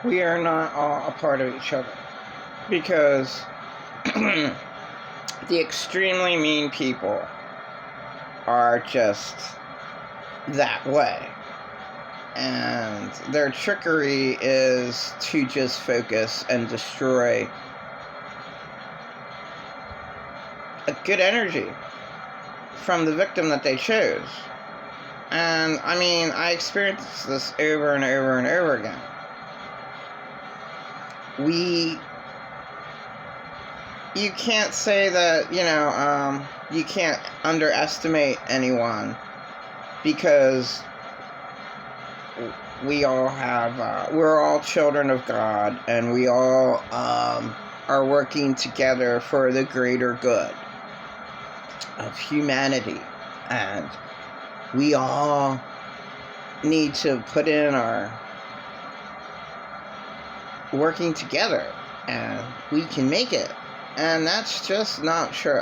We are not all a part of each other. Because the extremely mean people are just that way. And their trickery is to just focus and destroy a good energy from the victim that they chose. And I mean, I experienced this over and over and over again. You can't say that, you can't underestimate anyone, because we're all children of God, and we all are working together for the greater good of humanity. And we all need to put in our working together, and we can make it. And that's just not true.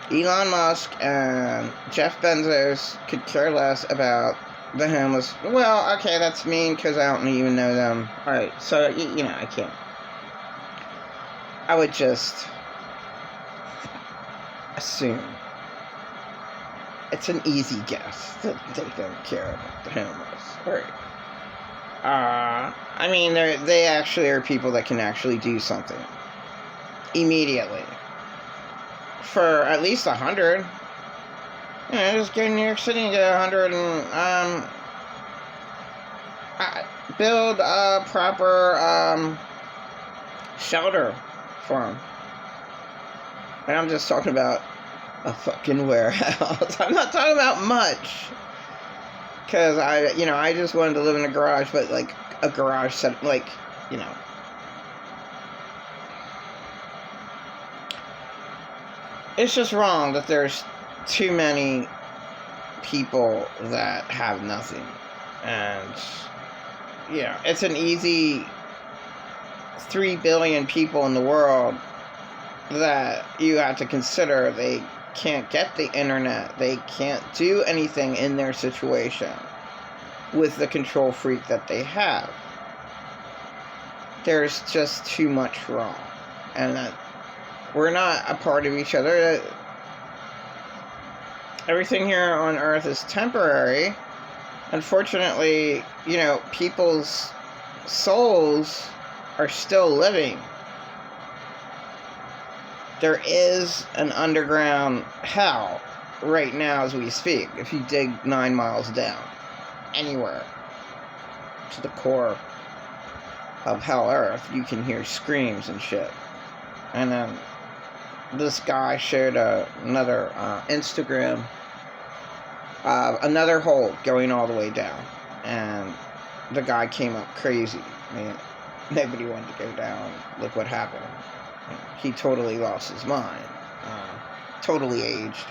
Elon Musk and Jeff Bezos could care less about the homeless. Well, okay, that's mean because I don't even know them. Alright, so, I can't. I would just assume. It's an easy guess that they don't care about the homeless. Alright. I mean, they actually are people that can actually do something immediately. For at least 100. Just go to New York City and get 100 and build a proper shelter for them. And I'm just talking about a fucking warehouse. I'm not talking about much. Because I just wanted to live in a garage, but like a garage set, it's just wrong that there's too many people that have nothing. And, it's an easy 3 billion people in the world that you have to consider. They can't get the internet. They can't do anything in their situation with the control freak that they have. There's just too much wrong. And that we're not a part of each other. Everything here on Earth is temporary. Unfortunately, people's souls are still living. There is an underground hell right now as we speak. If you dig 9 miles down, anywhere to the core of Hell Earth, you can hear screams and shit. And then this guy shared another Instagram, another hole going all the way down, and the guy came up crazy. I mean, nobody wanted to go down. Look what happened. He totally lost his mind. Totally aged.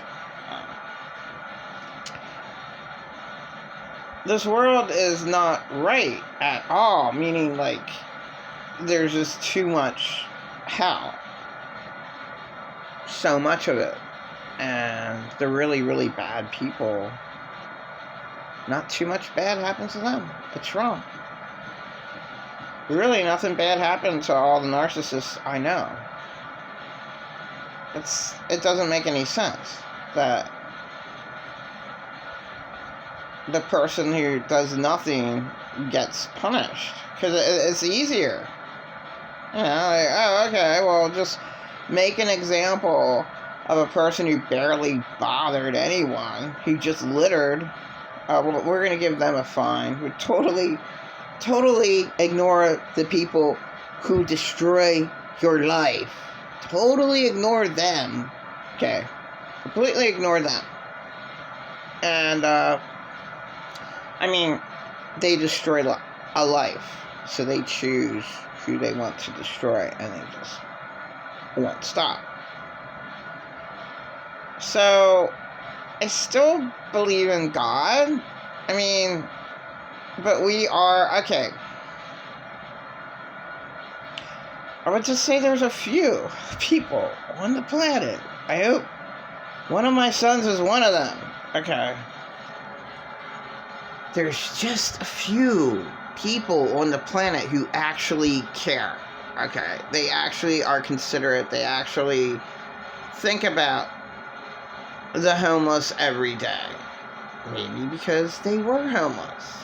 This world is not right at all. Meaning, there's just too much hell. So much of it. And the really, really bad people, not too much bad happens to them. It's wrong. Really, nothing bad happened to all the narcissists I know. It doesn't make any sense that the person who does nothing gets punished. Because it's easier. Okay, well, just make an example of a person who barely bothered anyone, who just littered. Well, we're going to give them a fine. We totally ignore the people who destroy your life. Totally ignore them. Okay. Completely ignore them. And, they destroy a life. So they choose who they want to destroy, and they just won't stop. So, I still believe in God. But we are, okay. I would just say there's a few people on the planet. I hope one of my sons is one of them. Okay. there's just a few people on the planet who actually care. Okay, they actually are considerate. They actually think about the homeless every day. Maybe because they were homeless,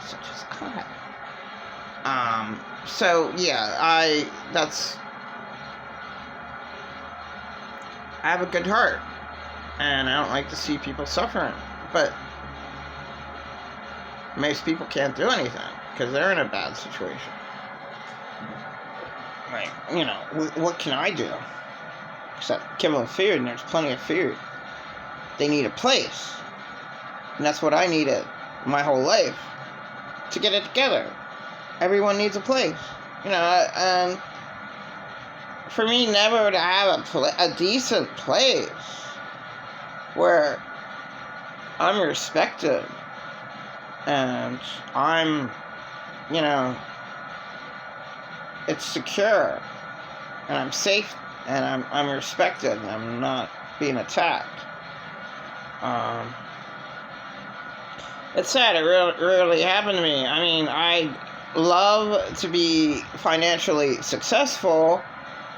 such as I. So yeah, I have a good heart, and I don't like to see people suffering. But most people can't do anything because they're in a bad situation. Like, what can I do? Except give them food, and there's plenty of food. They need a place. And that's what I needed my whole life to get it together. Everyone needs a place. And for me never to have a decent place where I'm respected and I'm, it's secure and I'm safe and I'm respected and I'm not being attacked. It's sad. It really happened to me. I mean, I love to be financially successful,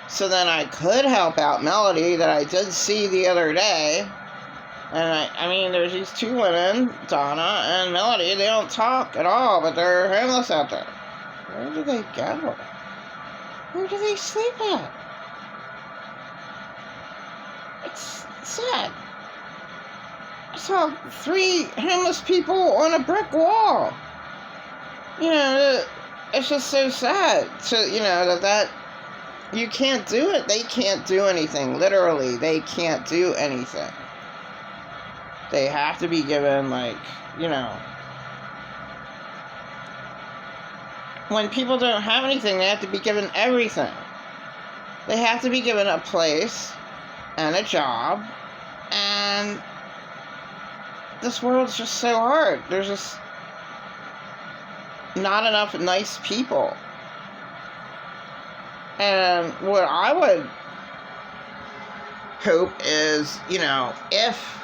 so then I could help out Melody that I did see the other day. And I mean, there's these two women, Donna and Melody. They don't talk at all, but they're homeless out there. Where do they go? Where do they sleep at? It's sad. I saw 3 homeless people on a brick wall. It's just so sad to, that you can't do it. They can't do anything. Literally, they can't do anything. They have to be given, when people don't have anything, they have to be given everything. They have to be given a place and a job, and this world's just so hard. There's just not enough nice people. And what I would hope is, if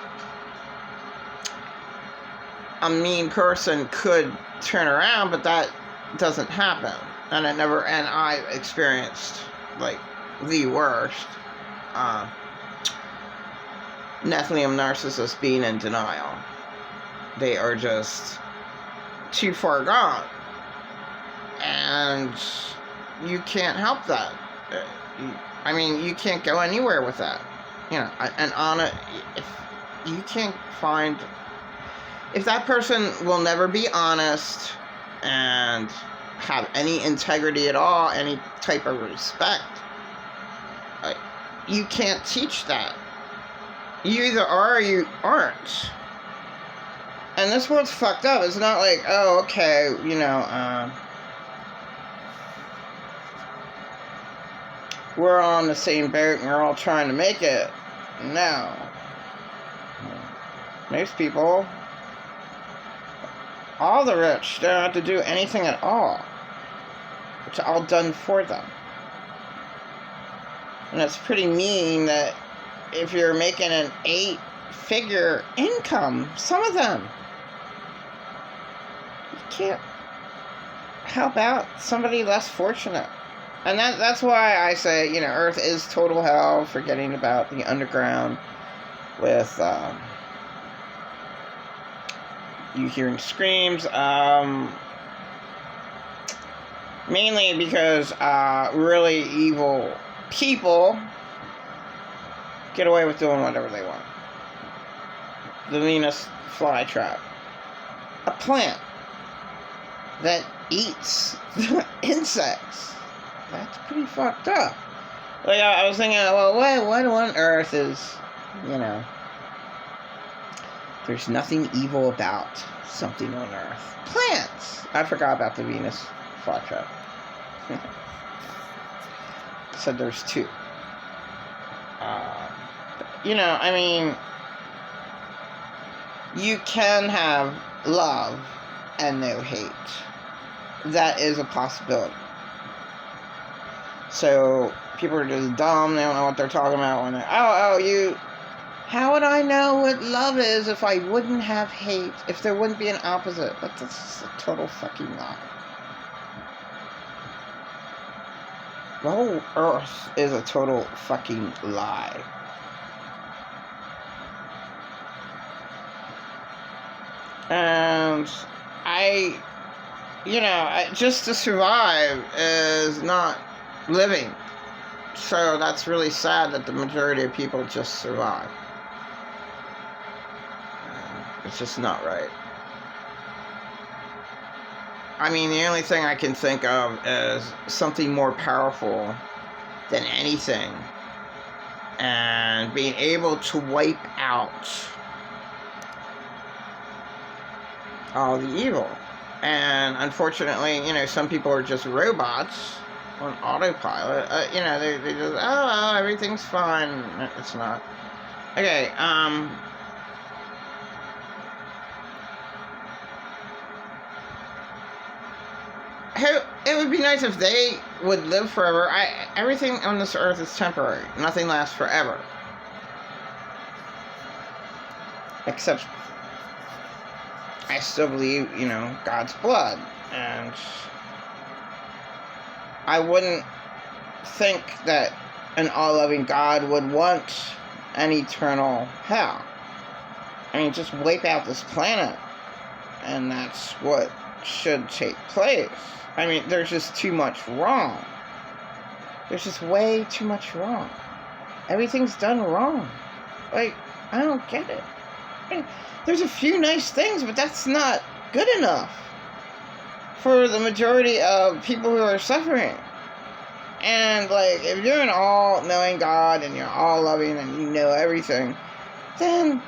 a mean person could turn around, but that doesn't happen. And I experienced, the worst. Nephilim narcissists being in denial. They are just too far gone. And you can't help that. You can't go anywhere with that. If that person will never be honest and have any integrity at all, any type of respect, you can't teach that. You either are or you aren't. And this world's fucked up. It's not like, oh, okay, we're on the same boat and we're all trying to make it. No. Most people, all the rich, don't have to do anything at all. It's all done for them. And it's pretty mean that if you're making an 8-figure income, some of them, you can't help out somebody less fortunate. And that's why I say, Earth is total hell, forgetting about the underground with you hearing screams. Mainly because really evil people get away with doing whatever they want. The Venus flytrap. A plant that eats insects. That's pretty fucked up. I was thinking, well, what on earth is, there's nothing evil about something on Earth. Plants! I forgot about the Venus flytrap. Said there's 2. You can have love and no hate. That is a possibility. So, people are just dumb, they don't know what they're talking about when they're, How would I know what love is if I wouldn't have hate? If there wouldn't be an opposite? That's just a total fucking lie. The whole earth is a total fucking lie. And just to survive is not living. So that's really sad that the majority of people just survive. It's just not right. I mean, the only thing I can think of is something more powerful than anything. And being able to wipe out all the evil. And unfortunately, some people are just robots on autopilot. They just, everything's fine. It's not. Okay, it would be nice if they would live forever. Everything on this earth is temporary. Nothing lasts forever. Except I still believe, God's blood. And I wouldn't think that an all-loving God would want an eternal hell. I mean, just wipe out this planet. And that's what should take place. I mean, there's just too much wrong. There's just way too much wrong. Everything's done wrong. Like, I don't get it. I mean, there's a few nice things, but that's not good enough for the majority of people who are suffering. And, like, if you're an all-knowing God and you're all-loving and you know everything, then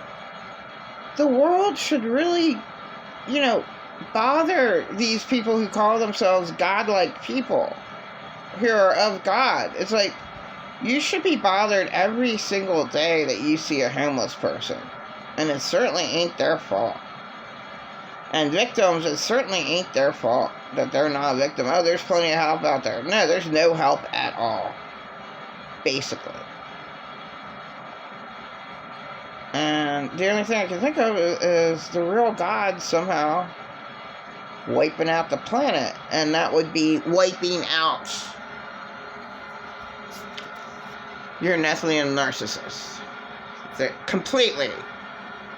the world should really, bother these people who call themselves godlike people who are of God. It's like, you should be bothered every single day that you see a homeless person. And it certainly ain't their fault. And victims, it certainly ain't their fault that they're not a victim. Oh, there's plenty of help out there. No, there's no help at all. Basically. And the only thing I can think of is the real God somehow wiping out the planet. And that would be wiping out your Nephilim narcissists. Completely.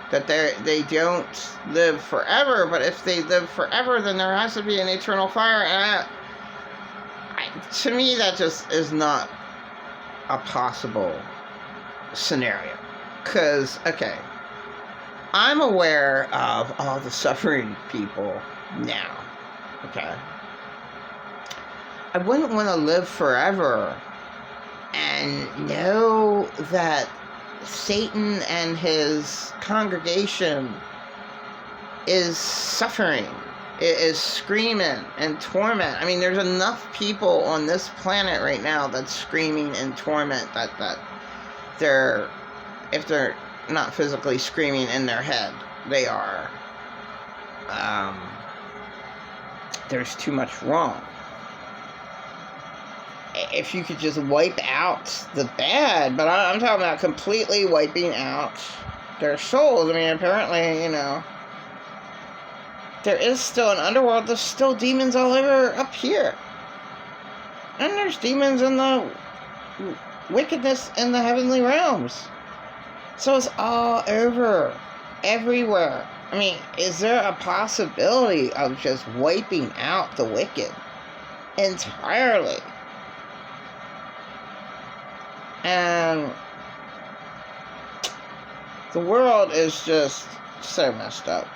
That they don't live forever, but if they live forever, then there has to be an eternal fire. And to me, that just is not a possible scenario. Because, okay, I'm aware of all the suffering people now, okay? I wouldn't want to live forever and know that Satan and his congregation is suffering, is screaming and torment. I mean, there's enough people on this planet right now that's screaming in torment that they're, if they're not physically screaming in their head, they are. There's too much wrong. If you could just wipe out the bad, but I'm talking about completely wiping out their souls. I mean, apparently, there is still an underworld. There's still demons all over up here. And there's demons in the wickedness in the heavenly realms. So it's all over, everywhere. I mean, is there a possibility of just wiping out the wicked entirely? And the world is just so messed up.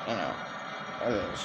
It is.